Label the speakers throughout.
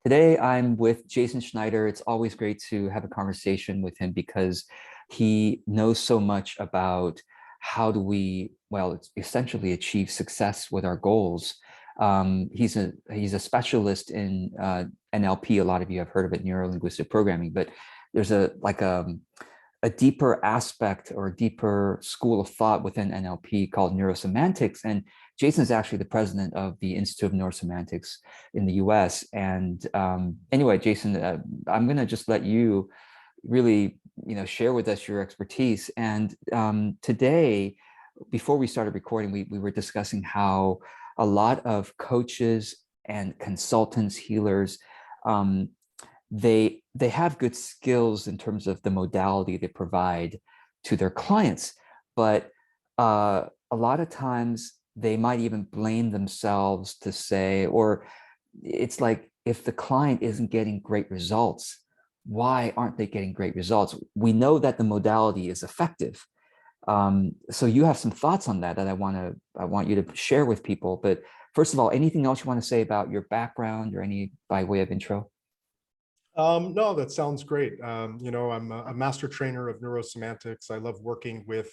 Speaker 1: Today, I'm with Jason Schneider. It's always great to have a conversation with him because he knows so much about how do we, well, it's essentially achieve success with our goals. He's a specialist in NLP. A lot of you have heard of it, neuro linguistic programming, but there's a deeper aspect or a deeper school of thought within NLP called neurosemantics. And Jason's actually the president of the Institute of Neurosemantics in the US. And anyway, Jason, I'm going to just let you really, share with us your expertise. And today, before we started recording, we were discussing how a lot of coaches and consultants, healers, they have good skills in terms of the modality they provide to their clients, but a lot of times they might even blame themselves to say, or it's like, if the client isn't getting great results, why aren't they getting great results? We know that the modality is effective. So you have some thoughts on that I want you to share with people. But first of all, anything else you want to say about your background or any by way of intro?
Speaker 2: No, that sounds great. I'm a master trainer of neurosemantics. I love working with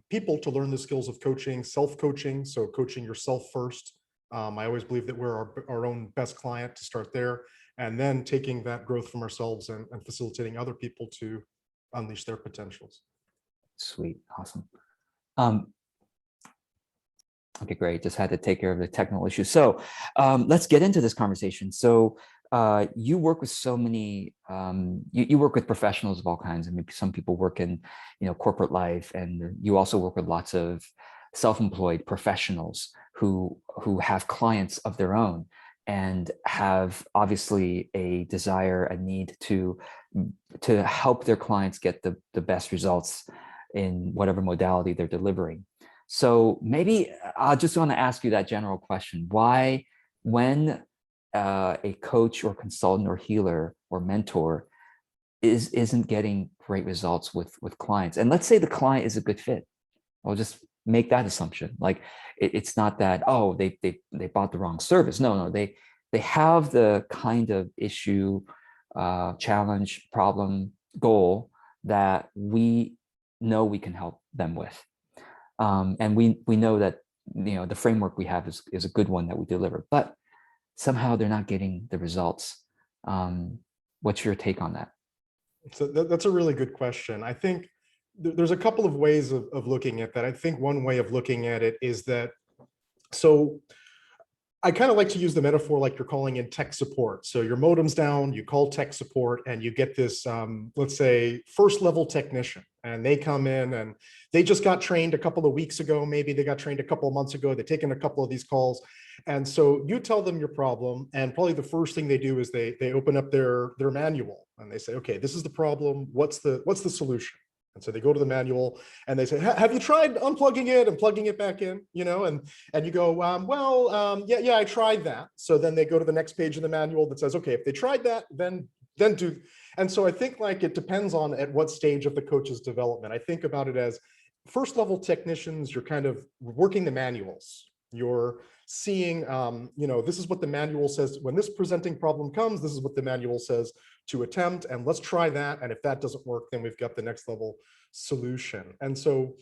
Speaker 2: people to learn the skills of coaching, self-coaching, so coaching yourself first. I always believe that we're our own best client to start there, and then taking that growth from ourselves and facilitating other people to unleash their potentials.
Speaker 1: Sweet. Awesome. Okay, great. Just had to take care of the technical issues. So let's get into this conversation. So you work with so many, you work with professionals of all kinds. I mean, some people work in, corporate life, and you also work with lots of self-employed professionals who have clients of their own and have obviously a desire, a need to help their clients get the best results in whatever modality they're delivering. So maybe I just want to ask you that general question. Why, when a coach or consultant or healer or mentor isn't getting great results with clients, and let's say the client is a good fit, I'll just make that assumption. Like it's not that, oh, they bought the wrong service. No, they have the kind of issue, challenge, problem, goal that we know we can help them with. And we know that the framework we have is a good one that we deliver, but somehow they're not getting the results. What's your take on that?
Speaker 2: So that's a really good question. I think there's a couple of ways of looking at that. I think one way of looking at it is that, so I kind of like to use the metaphor like you're calling in tech support. So your modem's down, you call tech support, and you get this, let's say, first level technician, and they come in and they just got trained a couple of weeks ago. Maybe they got trained a couple of months ago. They've taken a couple of these calls. And so you tell them your problem, and probably the first thing they do is they open up their manual and they say, okay, this is the problem. What's the solution? And so they go to the manual and they say, have you tried unplugging it and plugging it back in? And you go, yeah, I tried that. So then they go to the next page of the manual that says, okay, if they tried that, then do. And so I think like it depends on at what stage of the coach's development. I think about it as first level technicians, you're kind of working the manuals. You're seeing, this is what the manual says. When this presenting problem comes, this is what the manual says to attempt, and let's try that. And if that doesn't work, then we've got the next level solution. And so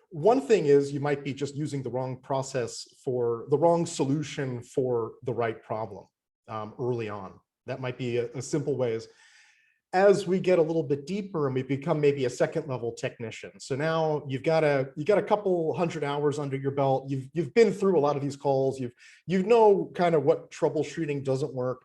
Speaker 2: one thing is you might be just using the wrong process for the wrong solution for the right problem early on. That might be a simple way. As we get a little bit deeper and we become maybe a second level technician. So now you got a couple 100 hours under your belt. You've been through a lot of these calls. You know kind of what troubleshooting doesn't work.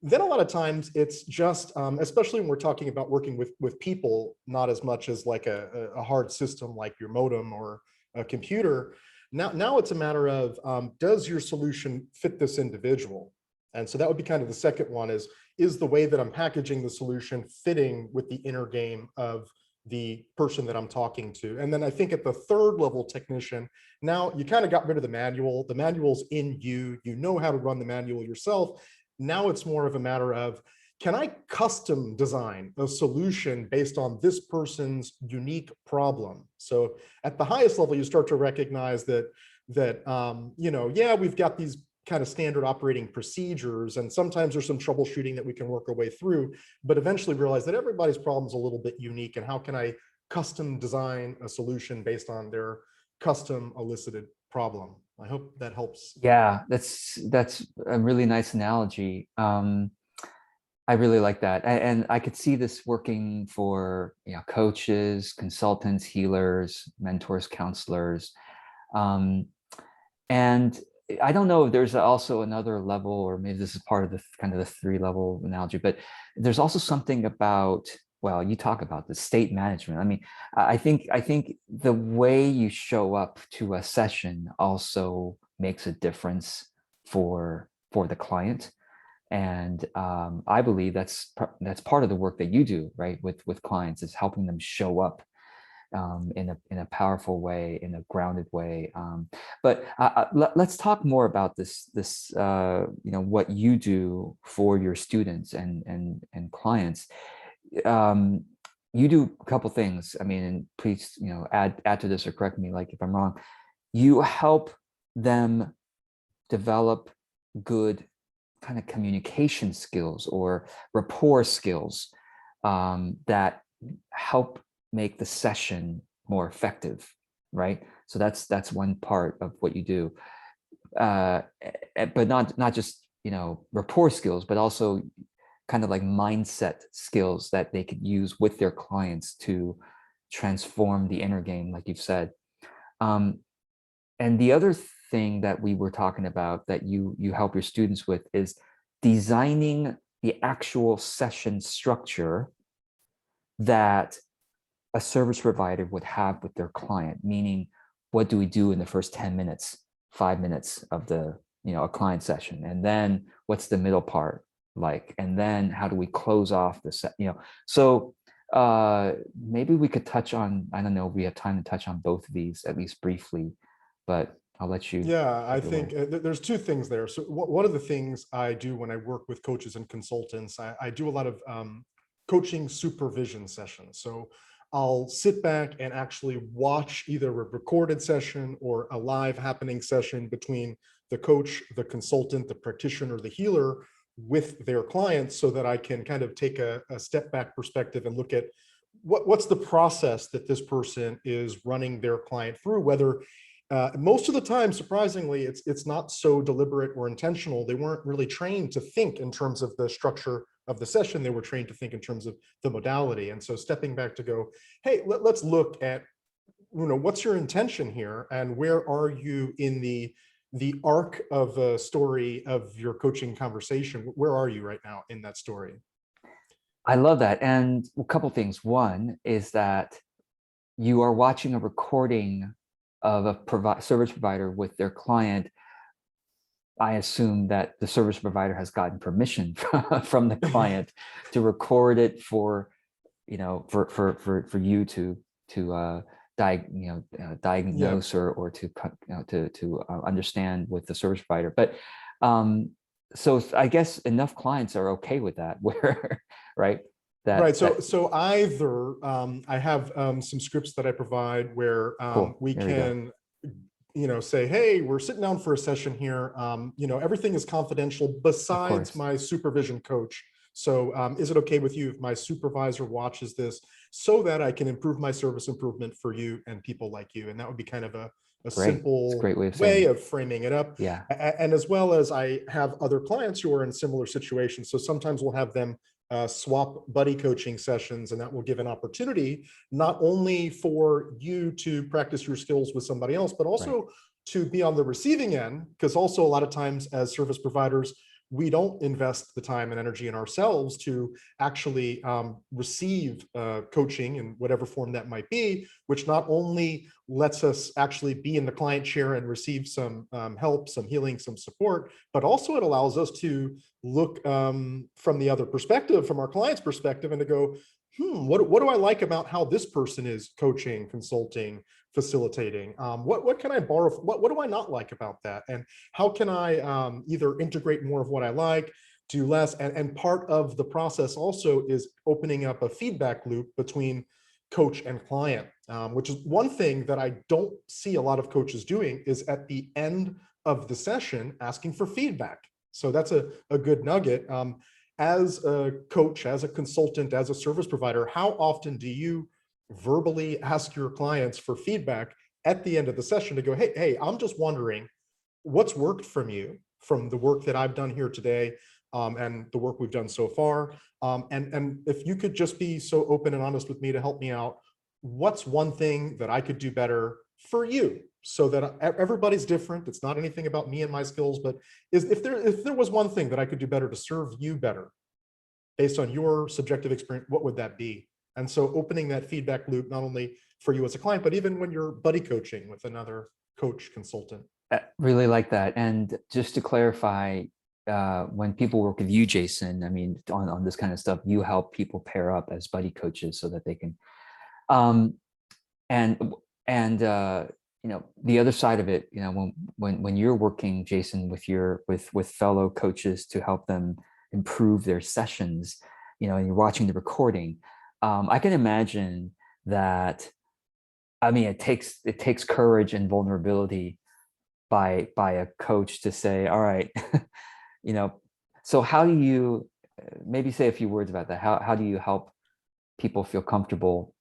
Speaker 2: Then a lot of times it's just, especially when we're talking about working with people, not as much as like a hard system like your modem or a computer. Now it's a matter of, does your solution fit this individual? And so that would be kind of the second one is the way that I'm packaging the solution fitting with the inner game of the person that I'm talking to. And then I think at the third level technician, now you kind of got rid of the manual. The manual's in you. You know how to run the manual yourself. Now it's more of a matter of, can I custom design a solution based on this person's unique problem? So at the highest level, you start to recognize that yeah, we've got these kind of standard operating procedures. And sometimes there's some troubleshooting that we can work our way through, but eventually realize that everybody's problem is a little bit unique. And how can I custom design a solution based on their custom elicited problem? I hope that helps.
Speaker 1: Yeah, that's a really nice analogy. I really like that. And I could see this working for, coaches, consultants, healers, mentors, counselors. Um, and I don't know if there's also another level, or maybe this is part of the kind of the 3-level analogy, but there's also something about, well, you talk about the state management. I mean, I think the way you show up to a session also makes a difference for the client. And I believe that's part of the work that you do, right, with clients, is helping them show up in a powerful way, in a grounded way. But let's talk more about this what you do for your students and clients. You do a couple things. I mean, and please, add to this or correct me, like, if I'm wrong. You help them develop good kind of communication skills or rapport skills that help make the session more effective, right? So that's one part of what you do, but not just rapport skills, but also kind of like mindset skills that they could use with their clients to transform the inner game, like you've said. And the other thing that we were talking about that you help your students with is designing the actual session structure that a service provider would have with their client. Meaning, what do we do in the first 10 minutes, 5 minutes of the a client session, and then what's the middle part like, and then how do we close off the set? So maybe we could touch on, I don't know if we have time to touch on both of these at least briefly, but I'll let you.
Speaker 2: Yeah, I think there's two things there. So one of the things I do when I work with coaches and consultants, I do a lot of coaching supervision sessions. So I'll sit back and actually watch either a recorded session or a live happening session between the coach, the consultant, the practitioner, the healer with their clients, so that I can kind of take a step back perspective and look at what's the process that this person is running their client through, whether most of the time, surprisingly, it's not so deliberate or intentional. They weren't really trained to think in terms of the structure of the session. They were trained to think in terms of the modality. And so stepping back to go, hey, let's look at, what's your intention here, and where are you in the arc of a story of your coaching conversation? Where are you right now in that story?
Speaker 1: I love that. And a couple things. One is that you are watching a recording of a service provider with their client. I assume that the service provider has gotten permission from the client to record it for you to diagnose or to understand with the service provider. But so I guess enough clients are okay with that, where right.
Speaker 2: Right. So either I have some scripts that I provide where
Speaker 1: cool.
Speaker 2: we can, say, hey, we're sitting down for a session here. Everything is confidential besides my supervision coach. So is it okay with you if my supervisor watches this, so that I can improve my service improvement for you and people like you? And that would be kind of a simple way of framing it up.
Speaker 1: Yeah.
Speaker 2: And as well as I have other clients who are in similar situations. So sometimes we'll have them swap buddy coaching sessions, and that will give an opportunity not only for you to practice your skills with somebody else, but also to be on the receiving end. Because also a lot of times as service providers, we don't invest the time and energy in ourselves to actually receive coaching in whatever form that might be, which not only lets us actually be in the client chair and receive some help, some healing, some support, but also it allows us to look from the other perspective, from our client's perspective, and to go, what do I like about how this person is coaching, consulting, facilitating? What can I borrow? What do I not like about that? And how can I either integrate more of what I like, do less? And part of the process also is opening up a feedback loop between coach and client, which is one thing that I don't see a lot of coaches doing, is at the end of the session asking for feedback. So that's a good nugget. As a coach, as a consultant, as a service provider, how often do you verbally ask your clients for feedback at the end of the session to go, hey, I'm just wondering what's worked from you, from the work that I've done here today, and the work we've done so far. And if you could just be so open and honest with me to help me out, what's one thing that I could do better for you? So that everybody's different. It's not anything about me and my skills, but if there was one thing that I could do better to serve you better based on your subjective experience, what would that be? And so opening that feedback loop, not only for you as a client, but even when you're buddy coaching with another coach consultant.
Speaker 1: I really like that. And just to clarify, when people work with you, Jason, I mean, on this kind of stuff, you help people pair up as buddy coaches so that they can, and you know, the other side of it, you know, when you're working, Jason, with fellow coaches to help them improve their sessions, you know, and you're watching the recording, I can imagine that. I mean, it takes courage and vulnerability by a coach to say, all right, you know, so how do you maybe say a few words about that? How do you help people feel comfortable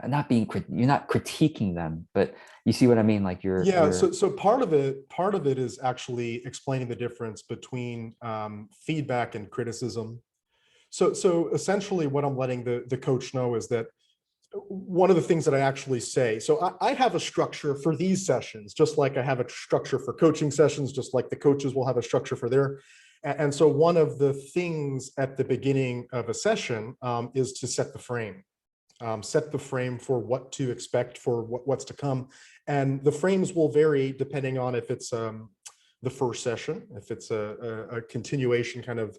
Speaker 1: not being, you're not critiquing them, but you see what I mean? Like
Speaker 2: so part of it is actually explaining the difference between feedback and criticism. So essentially what I'm letting the coach know is that one of the things that I actually say, so I have a structure for these sessions, just like I have a structure for coaching sessions, just like the coaches will have a structure for their. And so one of the things at the beginning of a session is to set the frame. Set the frame for what to expect, for what's to come. And the frames will vary depending on if it's the first session, if it's a continuation kind of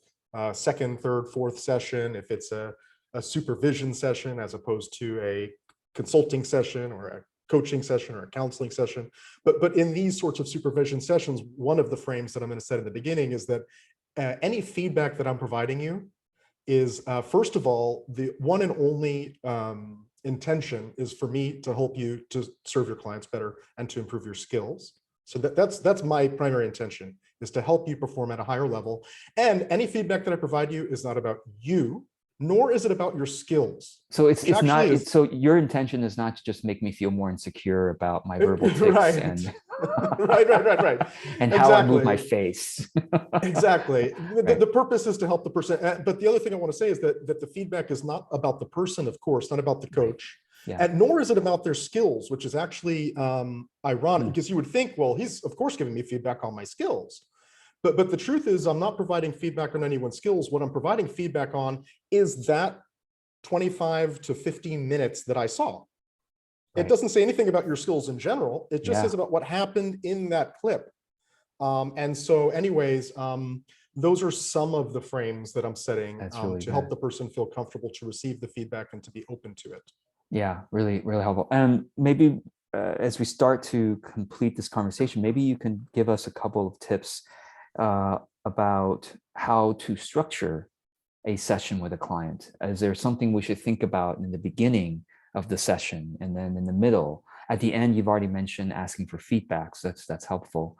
Speaker 2: second, third, fourth session, if it's a supervision session as opposed to a consulting session or a coaching session or a counseling session. But in these sorts of supervision sessions, one of the frames that I'm going to set in the beginning is that any feedback that I'm providing you is, first of all, the one and only intention is for me to help you to serve your clients better and to improve your skills. So that's my primary intention, is to help you perform at a higher level. And any feedback that I provide you is not about you, nor is it about your skills.
Speaker 1: So so your intention is not to just make me feel more insecure about my verbal tics
Speaker 2: right.
Speaker 1: and
Speaker 2: right.
Speaker 1: and how I move my face.
Speaker 2: Exactly.
Speaker 1: Right.
Speaker 2: The purpose is to help the person. But the other thing I want to say is that the feedback is not about the person, of course, not about the coach.
Speaker 1: Yeah.
Speaker 2: And nor is it about their skills, which is actually ironic, because you would think, well, he's of course giving me feedback on my skills. But the truth is, I'm not providing feedback on anyone's skills. What I'm providing feedback on is that 25 to 15 minutes that I saw. Right. It doesn't say anything about your skills in general. It just says about what happened in that clip. And so anyways, those are some of the frames that I'm setting to help the person feel comfortable to receive the feedback and to be open to it.
Speaker 1: Yeah, really, really helpful. And maybe as we start to complete this conversation, maybe you can give us a couple of tips about how to structure a session with a client. Is there something we should think about in the beginning of the session, and then in the middle? At the end, you've already mentioned asking for feedback, so that's helpful.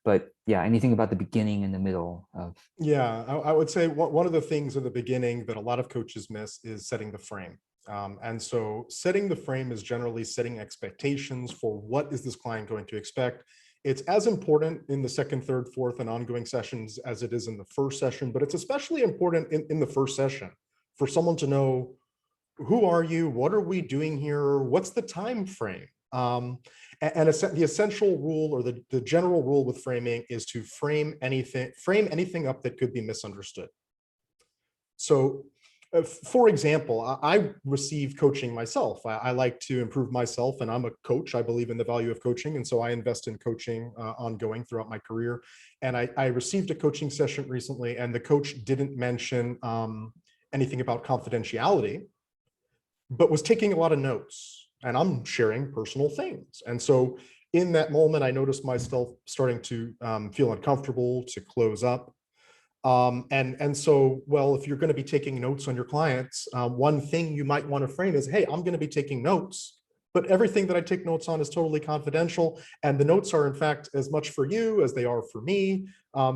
Speaker 1: But yeah, anything about the beginning and the middle of?
Speaker 2: Yeah, I would say one of the things in the beginning that a lot of coaches miss is setting the frame. And so setting the frame is generally setting expectations for what is this client going to expect. It's as important in the second, third, fourth, and ongoing sessions as it is in the first session, but it's especially important in the first session for someone to know, who are you? What are we doing here? What's the time frame? And the essential rule, or the general rule with framing, is to frame anything up that could be misunderstood. So for example, I receive coaching myself. I like to improve myself, and I'm a coach. I believe in the value of coaching. And so I invest in coaching ongoing throughout my career. And I received a coaching session recently, and the coach didn't mention anything about confidentiality, but was taking a lot of notes, and I'm sharing personal things. And so in that moment, I noticed myself starting to feel uncomfortable, to close up. And so, well, if you're going to be taking notes on your clients, one thing you might want to frame is, hey, I'm going to be taking notes but everything that I take notes on is totally confidential. And the notes are in fact as much for you as they are for me,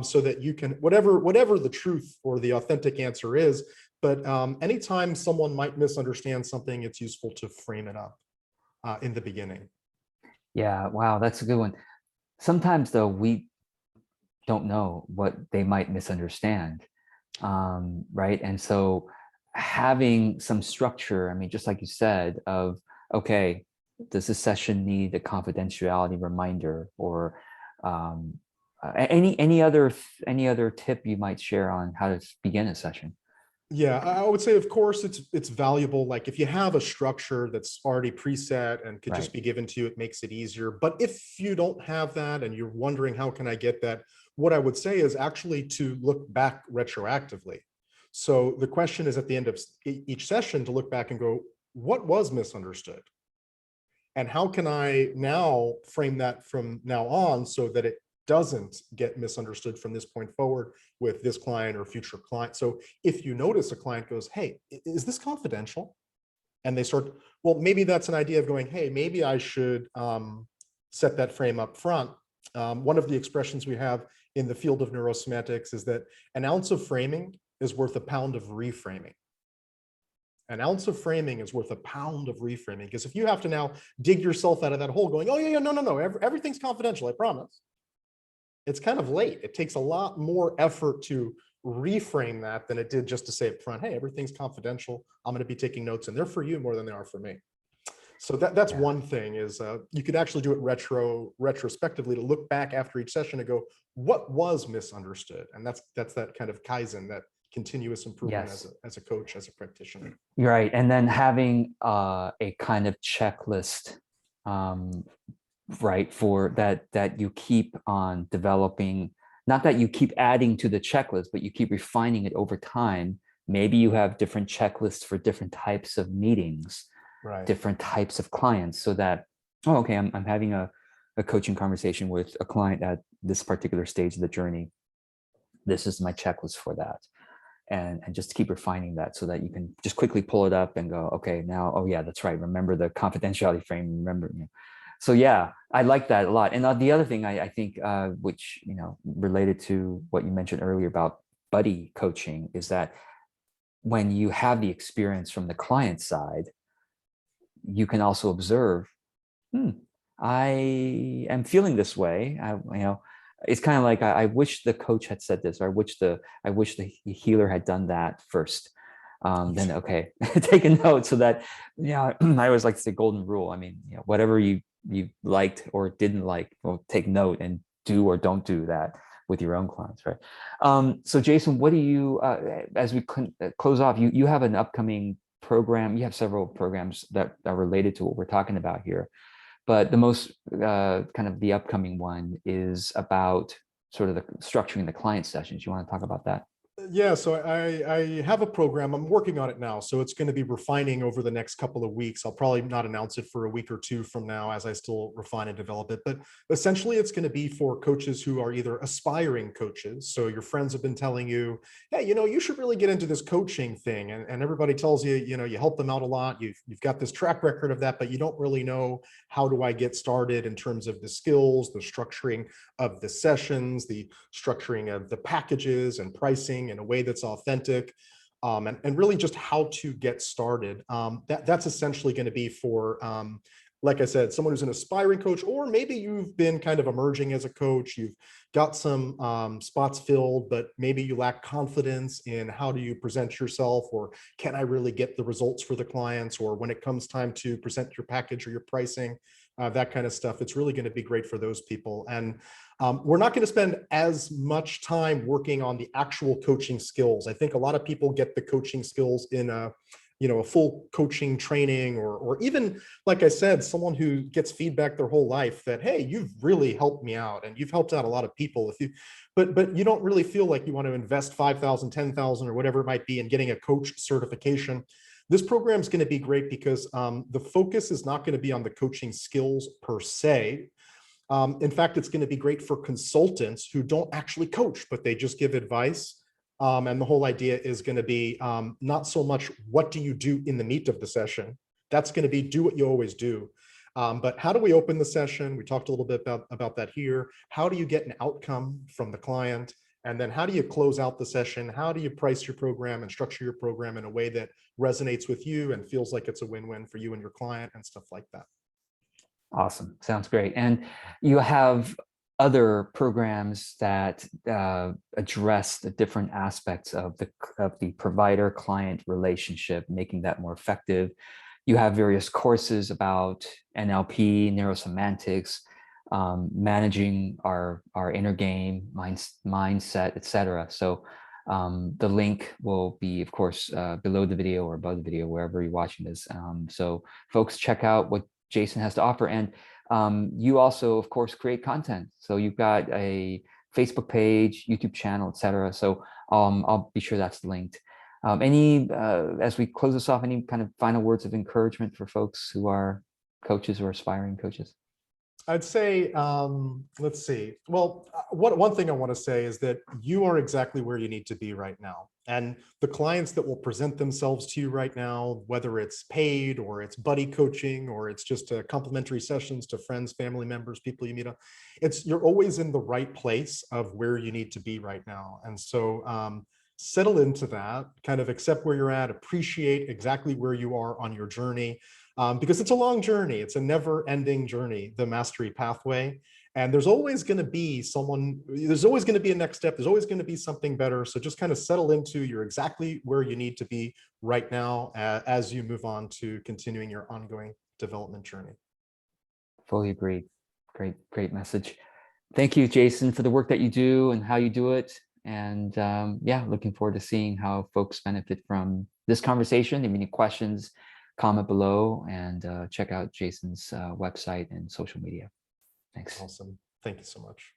Speaker 2: so that you can, whatever the truth or the authentic answer is. But anytime someone might misunderstand something, it's useful to frame it up in the beginning.
Speaker 1: Yeah, wow, that's a good one. Sometimes though, we don't know what they might misunderstand, right? And so having some structure, I mean, just like you said, of, okay, does this session need a confidentiality reminder, or any other tip you might share on how to begin a session?
Speaker 2: Yeah, I would say, of course, it's valuable. Like if you have a structure that's already preset and could
Speaker 1: Right.
Speaker 2: just be given to you, it makes it easier. But if you don't have that and you're wondering how can I get that, what I would say is actually to look back retroactively. So the question is at the end of each session to look back and go, what was misunderstood? And how can I now frame that from now on so that it doesn't get misunderstood from this point forward with this client or future client? So if you notice a client goes, hey, is this confidential? And they start, well, maybe that's an idea of going, hey, maybe I should set that frame up front. One of the expressions we have in the field of neurosemantics is that an ounce of framing is worth a pound of reframing. An ounce of framing is worth a pound of reframing, because if you have to now dig yourself out of that hole going, oh yeah, no, everything's confidential, I promise. It's kind of late. It takes a lot more effort to reframe that than it did just to say up front, hey, everything's confidential. I'm going to be taking notes and they're for you more than they are for me. So that's
Speaker 1: Yeah.
Speaker 2: one thing is you could actually do it retrospectively to look back after each session and go, what was misunderstood? And that's that kind of Kaizen, that continuous improvement
Speaker 1: Yes.
Speaker 2: as a coach, as a practitioner.
Speaker 1: You're right. And then having a kind of checklist, right, for that you keep on developing, not that you keep adding to the checklist, but you keep refining it over time. Maybe you have different checklists for different types of meetings,
Speaker 2: Right.
Speaker 1: different types of clients, so that, oh, okay, I'm having a coaching conversation with a client at this particular stage of the journey. This is my checklist for that. And just keep refining that so that you can just quickly pull it up and go, okay, now, oh yeah, that's right. Remember the confidentiality frame, remember. So yeah, I like that a lot. And the other thing I think, which, related to what you mentioned earlier about buddy coaching, is that when you have the experience from the client side, you can also observe, I am feeling this way. It's kind of like, I wish the coach had said this, or I wish the healer had done that first. Then okay, take a note so that, I always like to say golden rule. I mean, whatever you liked or didn't like, well, take note and do or don't do that with your own clients, right? So Jason, what do you, as we close off, you have an upcoming program. You have several programs that are related to what we're talking about here. But the most kind of the upcoming one is about sort of the structuring the client sessions. You want to talk about that?
Speaker 2: Yeah, so I have a program. I'm working on it now. So it's going to be refining over the next couple of weeks. I'll probably not announce it for a week or two from now as I still refine and develop it. But essentially, it's going to be for coaches who are either aspiring coaches. So your friends have been telling you, hey, you should really get into this coaching thing. And everybody tells you, you help them out a lot. You've got this track record of that, but you don't really know how do I get started in terms of the skills, the structuring of the sessions, the structuring of the packages and pricing in a way that's authentic, and really just how to get started. That's essentially going to be for, like I said, someone who's an aspiring coach, or maybe you've been kind of emerging as a coach. You've got some spots filled, but maybe you lack confidence in how do you present yourself, or can I really get the results for the clients, or when it comes time to present your package or your pricing, that kind of stuff. It's really going to be great for those people. And we're not going to spend as much time working on the actual coaching skills. I think a lot of people get the coaching skills in a full coaching training, or even, like I said, someone who gets feedback their whole life that, hey, you've really helped me out and you've helped out a lot of people. But you don't really feel like you want to invest 5,000, 10,000 or whatever it might be in getting a coach certification. This program is going to be great because the focus is not going to be on the coaching skills per se. In fact, it's going to be great for consultants who don't actually coach, but they just give advice. And the whole idea is going to be not so much what do you do in the meat of the session, that's going to be do what you always do. But how do we open the session? We talked a little bit about that here. How do you get an outcome from the client? And then how do you close out the session? How do you price your program and structure your program in a way that resonates with you and feels like it's a win-win for you and your client and stuff like that?
Speaker 1: Awesome. Sounds great. And you have other programs that address the different aspects of the provider-client relationship, making that more effective. You have various courses about NLP, neurosemantics, managing our inner game, mindset, etc. So the link will be, of course, below the video or above the video, wherever you're watching this. So folks, check out what Jason has to offer. And you also, of course, create content. So you've got a Facebook page, YouTube channel, etc. So I'll be sure that's linked. As we close this off, any kind of final words of encouragement for folks who are coaches or aspiring coaches?
Speaker 2: I'd say, let's see. Well, one thing I want to say is that you are exactly where you need to be right now. And the clients that will present themselves to you right now, whether it's paid or it's buddy coaching or it's just complimentary sessions to friends, family members, people you meet, you're always in the right place of where you need to be right now. And so settle into that, kind of accept where you're at, appreciate exactly where you are on your journey. Because it's a long journey. It's a never-ending journey, the mastery pathway. And there's always going to be there's always going to be a next step. There's always going to be something better. So just kind of settle into you're exactly where you need to be right now as you move on to continuing your ongoing development journey.
Speaker 1: Fully agreed. Great message. Thank you, Jason, for the work that you do and how you do it. And yeah, looking forward to seeing how folks benefit from this conversation. If you have any questions, comment below, and check out Jason's website and social media. Thanks.
Speaker 2: Awesome. Thank you so much.